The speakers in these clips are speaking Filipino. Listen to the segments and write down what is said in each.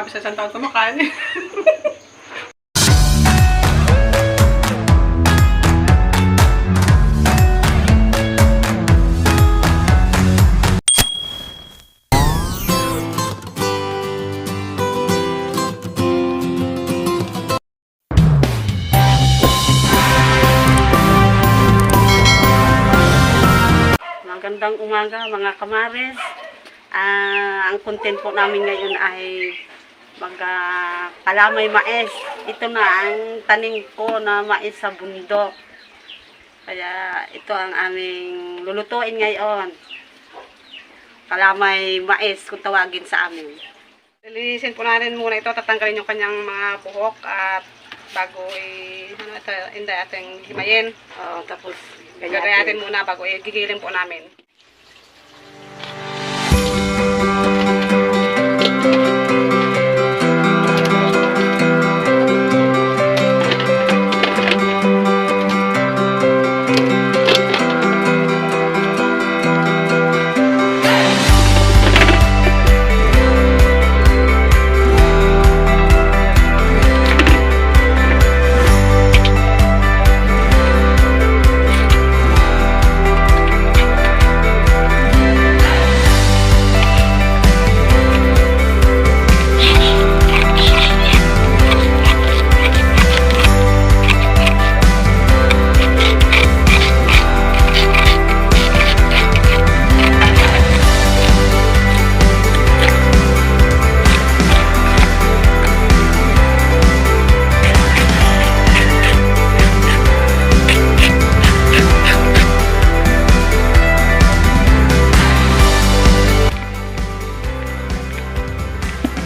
sabi sa isang taon kumakain. Magandang umaga mga kamares. Ang content po namin ngayon ay kalamay mais. Ito na ang tanim ko na mais sa bundok. Kaya ito ang aming lulutuin ngayon. Kalamay mais kung tawagin sa amin. Lilinisin po natin muna ito. Tatanggalin yung kanyang mga buhok at bago hindi ating himayin. Tapos gagayatin muna bago gigilin po namin.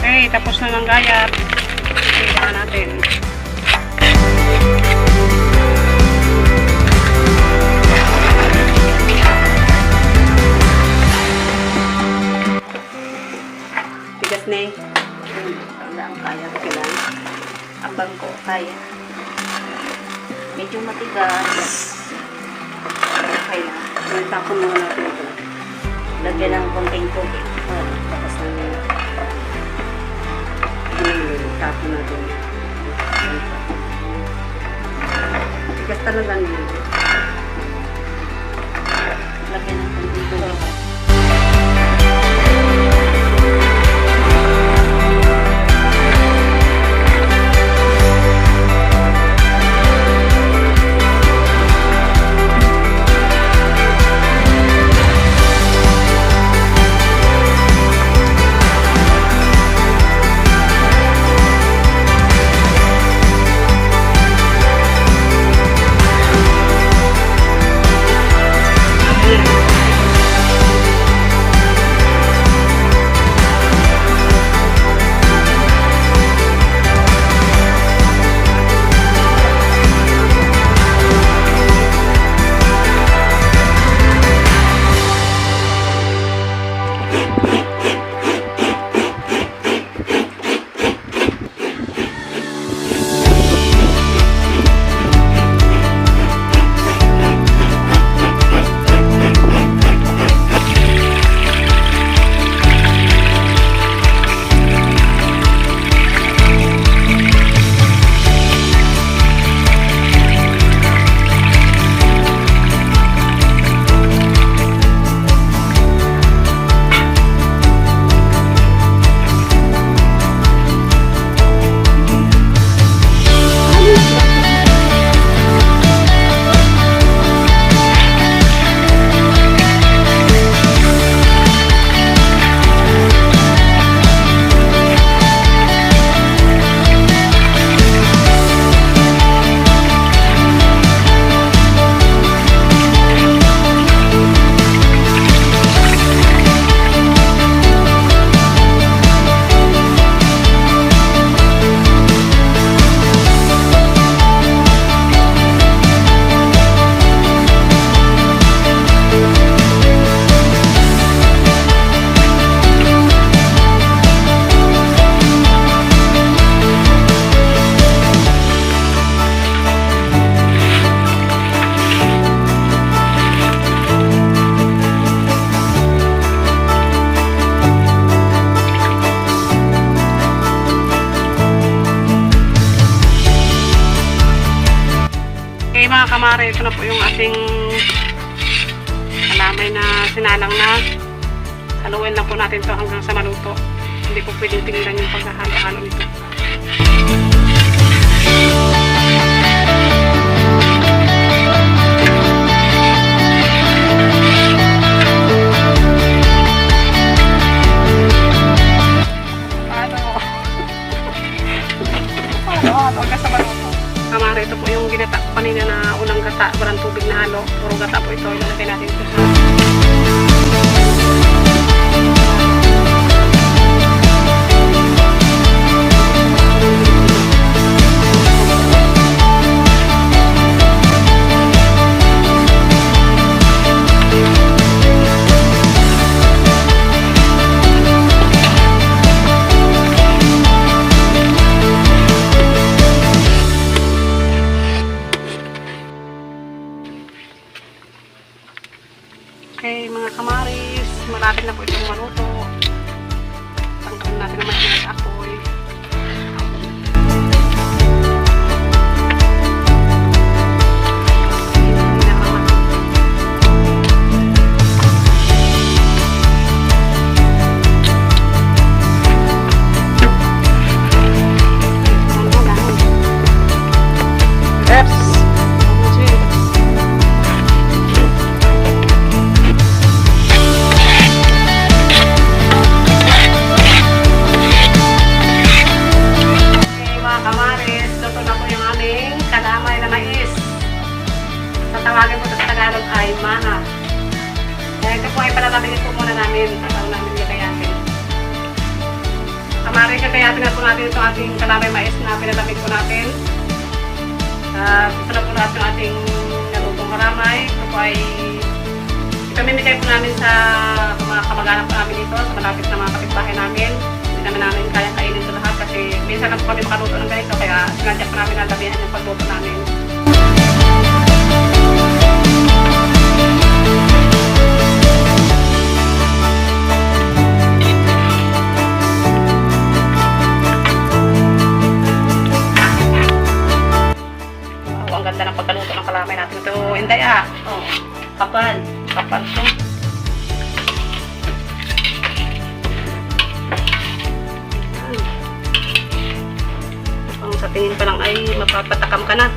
Okay, tapos na ng gayat. Tingnan natin. Tigas na eh. Ang kaya ko lang. Abang ko, kaya. Medyo matigas. Okay na. Tapon mo natin ito. Lagyan ng konting tubig. Tapos na tapon natin. Tigas talaga nyo. Lagyan ng konting tubig. kamari, ito na po yung ating kalamay na sinalang na. Haluin lang po natin ito hanggang sa maluto. Hindi po pwedeng tingnan yung paghahalo-halo nito. Kamari, ito po yung ginata kanina na unang gata, walang tubig na halo. Puro gata po ito. Ilalagay natin ito sa... Okay, mga kamaris, malapit na po itong maluto. Tanggalin natin naman yung apoy. Tawagin po sa Tagalog ay maha. Ito po ay palalabingin po muna namin. Tataw namin gagayatin. Kamari, gagayatin na po natin itong ating kalamay mais na pinalamig po natin. Ito na po lahat yung ating nalutong kalamay. Ito po ay ipamimigay po namin sa mga kamag-anak po namin dito, sa malapit na mga kapitbahay namin. Hindi namin kayang kainin ito lahat kasi minsan na po kami makaluto ng ganito kaya sinadyak po namin na damihan yung pagluto namin. Ganda ng pagkaluto ng kalamay natin. Ito, Inday Oh, kapal. Kapal to. Kung sa tingin pa lang ay mapapatakam ka na.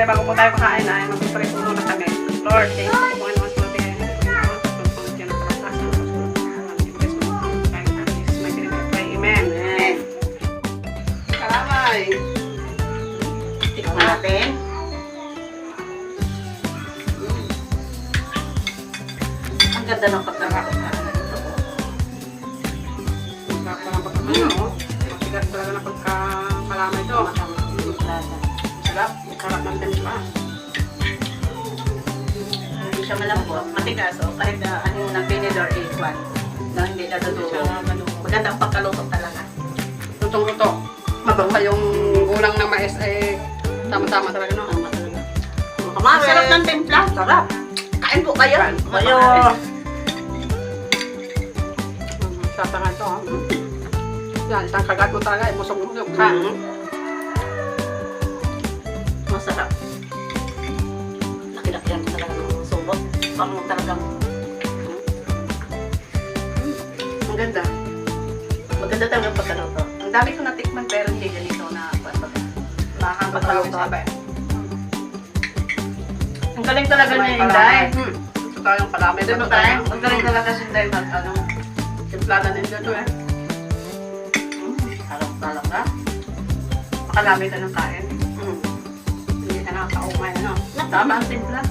Bago po tayo kakain ay mag-pray po muna kami. Lord, thank you po naman sa mga Amen. Amen. Kalamay. Tikman natin. Ang ganda ng pagkakakot na. Parang pagkakano, matigas talaga na pagkakalamay ito. Sarap. Sarap ng templa. Hindi siya malambot. Matigas. O kahit na ano ng pinidor A1. Na hindi natutuyo. Maganda ang pagkaluto talaga. Lutong-luto. Mabang pa yung ulang ng mais ay tama-tama talaga, no? Tama talaga. Ang sarap ng templa. Sarap. Kain po kayo. Kayo. Satangan ito, ha? Yan, isang kagat mo talaga, musog-musog ka. Masarap. Laki-laki yan talaga ng subot. Pang talagang Ang ganda. maganda Maganda talaga pagkaluto. Ang dami ko natikman pero hindi ganito na makakapagpapalong Pagkaluto. sabi. Ang galing talaga May niya, Inday. palamay. Ito tayong palamay. Ito ba tayo? Ang galing talaga si Inday mag ano. Timplada din dito eh. Harap talaga. Makalami ka ng kain. Mm. Hindi ka nakakaumay, ano? Tama ang timpla.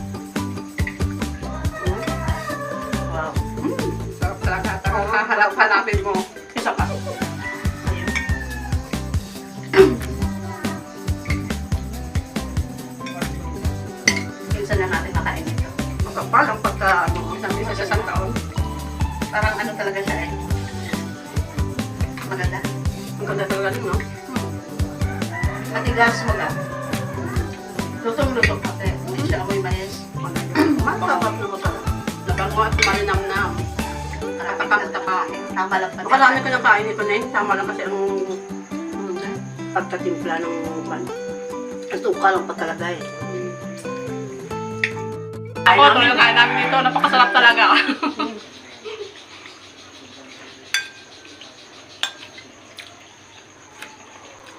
Wow. Sarap talaga. At kung hahanap-hanapin mo, isa pa. Ayun. Minsan na natin makain ito. Makapal ang pagka, isang isa sa isang taon. Parang ano talaga siya eh. Maganda. Ang ganda talaga nun, no? Matigas mo lang. Lutong-lutong pati. Hindi siya amoy mais. Masarap na masarap. Labango at malinamnam. Tapak-tapak. Tama lang pa. Makarami ko ng kain ito na eh. Tama lang kasi ang pagkatimpla ng ano. Ang tuka lang pa talaga eh. Ako, ito yung kain namin dito. Napakasarap talaga.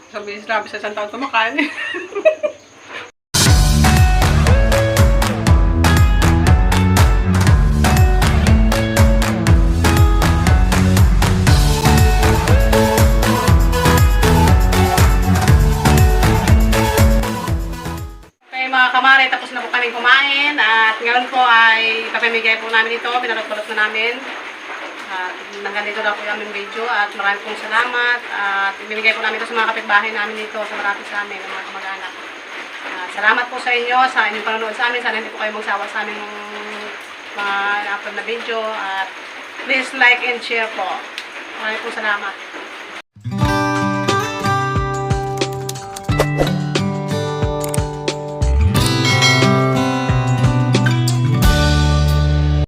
Sabi sa isang taon kumakain eh. Okay mga kamare, tapos na po kami kumain at ngayon po ay papamigay po namin ito, pinarot-parot na namin. At nagandito na po yung aming video at maraming pong salamat at ibibigay po namin ito sa mga kapitbahay namin dito sa marami sa amin, mga kamag-anak. Salamat po sa inyo, sa inyong panonood sa amin. Sana hindi po kayo magsawa sa aming mga na-upload na video at please like and share po. Maraming pong salamat.